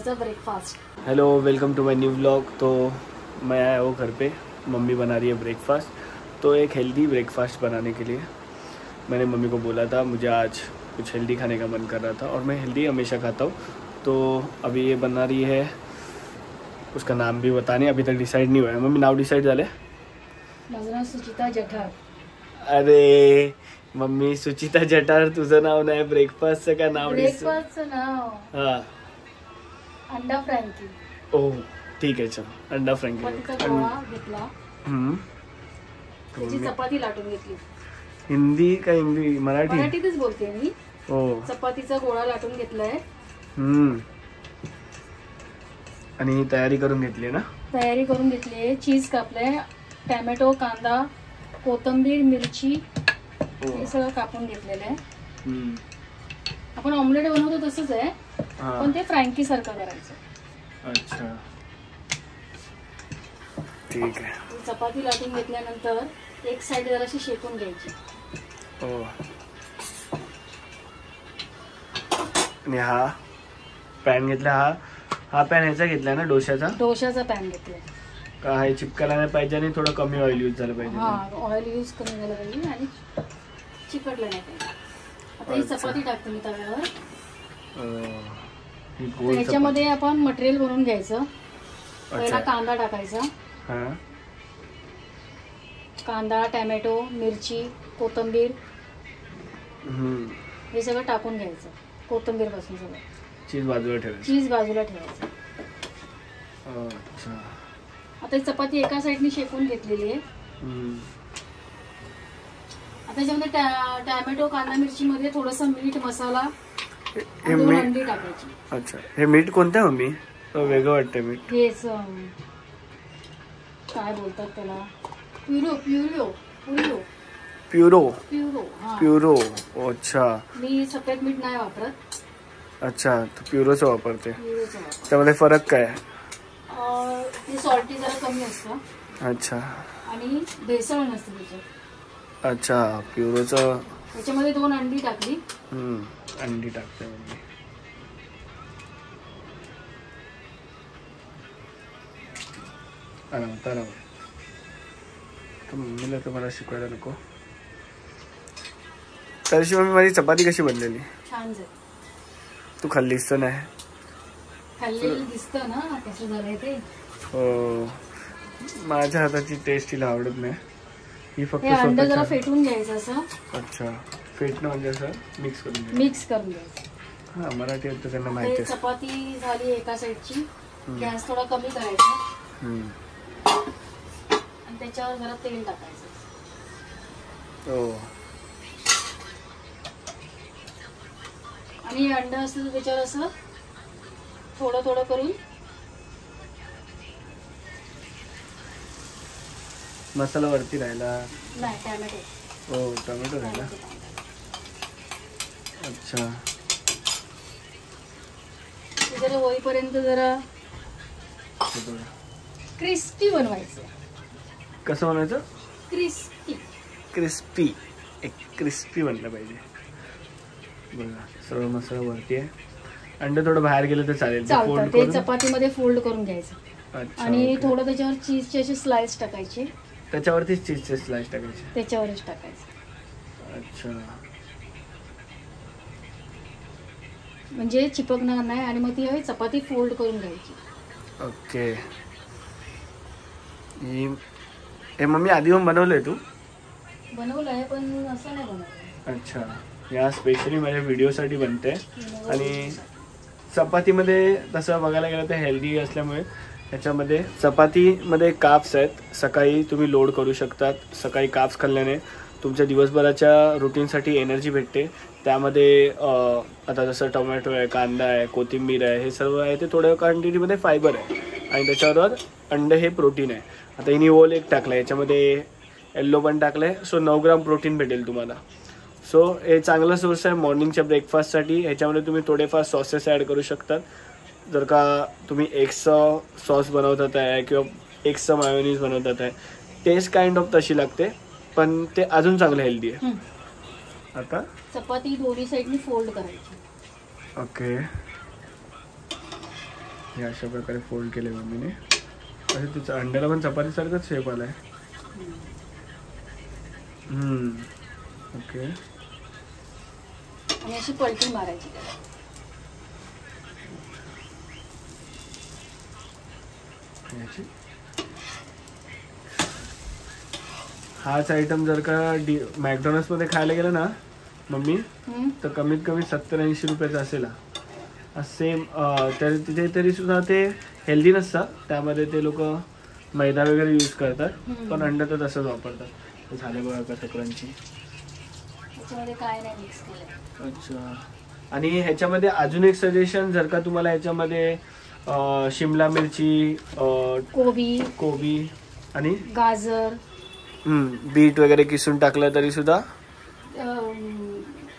आज का breakfast. Hello, welcome to my new vlog. तो मैं आया हूँ घर पे, मम्मी बना रही है ब्रेकफास्ट। तो एक हेल्दी ब्रेकफास्ट बनाने के लिए मैंने मम्मी को बोला था, मुझे आज कुछ हेल्दी खाने का मन कर रहा था और मैं हेल्दी हमेशा खाता हूँ। तो अभी ये बना रही है, उसका नाम भी बताने अभी तक डिसाइड नहीं हुआ है। मम्मी नाव डिसाइड झाले? माझं नाव सुचिता जठार। अरे मम्मी, सुचिता जठार तुझं नाव नाही, ब्रेकफास्टचं का नाव? ब्रेकफास्टचं नाव हां, अंडा फ्रँकी। ओह ठीक आहे, चल अंडा फ्रँकी चपातीचा गोळा घेतला, त्याची चपाती लाटून घेतली। हिंदी का इंग्लिश? मराठी? मराठीतच बोलते मी। हो, चपातीचा गोळा लाटून घेतलाय। आणि ही तयारी करून घेतली ना? तयारी करून घेतली। चीज कापलंय, टोमॅटो, कांदा, कोथिंबीर, मिरची हे सगळं कापून घेतलेलं आहे। आपण ऑमलेट बनवतो तसंच आहे, पण ते फ्रँकी सारखं करायचं। अच्छा ठीक आहे। चपाती लाटून घेतल्यानंतर एक साइड जराशी शेकून घ्यायची। हो, आणि हा पॅन घेतला, हा पॅन ह्याचा घेतला ना, डोशाचा पॅन घेतलाय। का हे चिपकायला नाही पाहिजे आणि थोडं कमी ऑइल यूज झालं पाहिजे? हा, ऑइल यूज कमी झालं पाहिजे आणि चिकटलं नाही पाहिजे। आता ही चपाती टाकते मी तव्यावर। त्याच्यामध्ये आपण मटेरियल बनवून घ्यायचं। पहिला कांदा टाकायचा, कांदा, टोमॅटो, मिरची, कोथिंबीर हे सगळं टाकून घ्यायचं। कोथिंबीर पासून सगळं चीज बाजूला ठेवायचं। अच्छा, आता ही चपाती एका साइडनी शेकून घेतलेली आहे। आता त्याच्यामध्ये टोमॅटो, कांदा, मिरची मध्ये थोडंसं मीठ, मसाला, अंडी टाकायची। अच्छा, हे मीठ कोणतं मम्मी? वेगळं वाटतं मीठ। हेच काय बोलतात त्याला, प्युरो। अच्छा, मी सफेद मीठ नाही वापरत। अच्छा, तू प्युरोचं वापरते। त्यामध्ये फरक काय? ते सॉल्टी जरा कमी असतं। अच्छा, आणि भेसळ नसते त्याच्यात। अच्छा, प्युरोचं। त्याच्यामध्ये 2 अंडी टाकली। अंडी टाकते मम्मी। तर मम्मीला तर मला शिकवायला नको। तशी मम्मी, माझी चपाती कशी बनलेली? छान झाली। तू खाल्लीस तर नाही? खाल्लेलं दिसतं ना कसं झालंय ते। हो, माझ्या हाताची टेस्ट हिला आवडत नाही। ही फक्त अंडा जरा फेटून घ्यायचं असं। अच्छा, फेटणं म्हणजे असं मिक्स करून घ्यायचं। हा, मराठी तर त्यांना माहिती आहे। चपाती झाली एका साइडची, गॅस थोडा कमी करायचा आणि त्याच्यावर जरा तेल टाकायचं। हो, आणि अंडा असतं तर त्याच्यावर असं थोडं थोडं करून मसाला वरती राहिला नाही, टोमॅटो। हो, टोमॅटो राहिला। अच्छा, जरा होईपर्यंत जरा क्रिस्पी बनवायचं। कसं बनवायचं? क्रिस्पी एक क्रिस्पी बनलं पाहिजे। बघा, सर्व मसाला वरती आहे। अंडे थोडं बाहेर गेलं तर चालेल, ते चपातीमध्ये फोल्ड करून घ्यायचं। आणि थोडं त्याच्यावर चीजचे असे स्लाइस टाकायचे। त्याच्यावरतीच चीजचे स्लाइस टाकायचे? त्याच्यावरच टाकायचं। अच्छा, म्हणजे चिपकणार नाही आणि मग ती चपाती फोल्ड करून घ्यायची। ओके, हे मम्मी आधी बनवलंय? तू बनवलंय पण असं नाही बनवलं। अच्छा, या स्पेशली माझ्या व्हिडिओसाठी बनते। आणि चपातीमध्ये तसं बघायला गेलं तर हेल्दी असल्यामुळे ह्याच्यामध्ये चपातीमध्ये काप्स आहेत। सकाळी तुम्ही लोड करू शकतात। सकाळी काप्स खाल्ल्याने तुमच्या दिवसभराच्या रुटीनसाठी एनर्जी भेटते। त्यामध्ये आता जसं टोमॅटो आहे, कांदा आहे, कोथिंबीर आहे, हे सर्व आहे ते थोड्या क्वांटिटीमध्ये फायबर आहे। आणि त्याच्याबरोबर अंडे हे प्रोटीन आहे। आता हिने ओल एक टाकलं, याच्यामध्ये येल्लो पण टाकलंय। सो 9 ग्राम प्रोटीन भेटेल तुम्हाला। सो हे चांगला सोर्स आहे मॉर्निंगच्या ब्रेकफास्टसाठी। ह्याच्यामध्ये तुम्ही थोडेफार सॉसेस ॲड करू शकतात। जर का तुम्ही एग्सचं सॉस बनवतात आहे किंवा एग्सचं मायोनीज बनवतात आहे, टेस्ट काइंड ऑफ तशी लागते, पण ते अजून चांगलं हेल्दी आहे। आता चपाती दोन्ही साइडनी फोल्ड करायची। ओके, हे अशा प्रकारे फोल्ड केले मम्मीने. अरे तुझं अंड्याला पण चपातीसारखंच शेप आलाय. ओके. आणि अशी पलटी मारायची त्याला. हाच आयटम जर का मॅकडॉनल्ड्स मध्ये खायला गेलं ना मम्मी, तर कमीत कमी 70-80 रुपयाचा असेल. सेम तर तिथे तरी सुद्धा ते हेल्दी नसतं, त्यामध्ये ते लोक मैदा वगैरे यूज करतात, पण अंड तर तसंच वापरतात. झालं बघा कसं क्रंची. काय नाही मिक्स केलं. अच्छा. आणि ह्याच्यामध्ये अजून एक सजेशन, जर का तुम्हाला ह्याच्यामध्ये शिमला मिरची, कोबी आणि गाजर, बीट वगैरे किसून टाकलं तरी सुद्धा.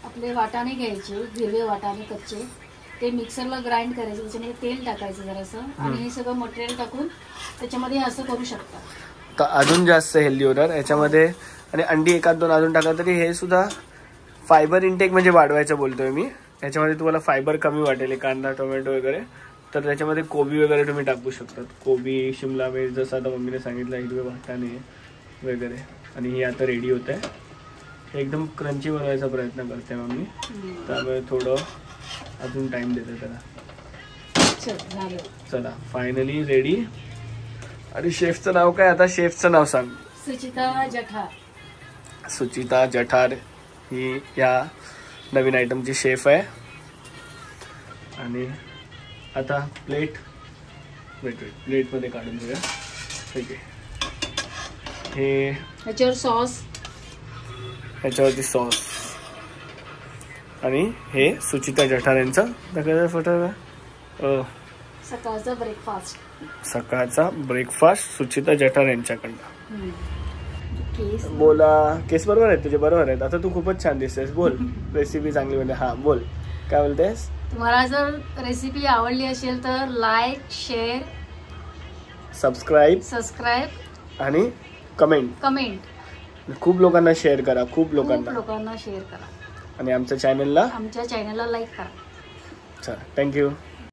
आपले वाटाणे घ्यायचे, हिरवे वाटाणे कच्चे, ते मिक्सरला ग्राइंड करायचे, त्याच्यामध्ये तेल टाकायचं जरासं, आणि हे सगळं मटेरियल टाकून त्याच्यामध्ये असं करू शकता. तर अजून जास्त हेल्दी होणार याच्यामध्ये. आणि अंडी 1-2 अजून टाकला तरी हे सुद्धा फायबर इंटेक म्हणजे वाढवायचं बोलतोय मी. याच्यामध्ये तुम्हाला फायबर कमी वाटेल, कांदा टोमॅटो वगैरे, तर त्याच्यामध्ये कोबी वगैरे तुम्ही टाकू शकतात. कोबी, शिमला मिर्च, जसं आता मम्मीने सांगितलं, हिरवे वाटाणे वगैरे. आणि हे आता रेडी होत आहे. एकदम क्रंची बनवायचा प्रयत्न करते मम्मी, त्यामुळे थोडं अजून टाइम देते त्याला. चला फायनली रेडी. आणि शेफचं नाव काय? आता शेफचं नाव सांग. सुचिता जठार. सुचिता जठार ही या नवीन आयटमची शेफ आहे. आणि आता प्लेटमध्ये काढून घेऊया. ठीक आहे. हे ह्याच्यावर सॉस, ह्याच्यावरती सॉस. आणि हे सुचिता जठार यांचा सकाळचा ब्रेकफास्ट. सकाळचा ब्रेकफास्ट सुचिता जठार यांच्याकडनं. बोला. केस बरोबर आहेत तुझे? बरोबर आहेत. आता तू खूपच छान दिसतेस. बोल. रेसिपी चांगली म्हणजे. हा बोल, काय बोलतेस? तुम्हाला जर रेसिपी आवडली असेल तर लाईक, शेअर, सबस्क्राईब आणि कमेंट खूप लोकांना शेअर करा. खूप लोकांना शेअर करा. आणि आमच्या चॅनलला लाईक करा. चला, थँक्यू.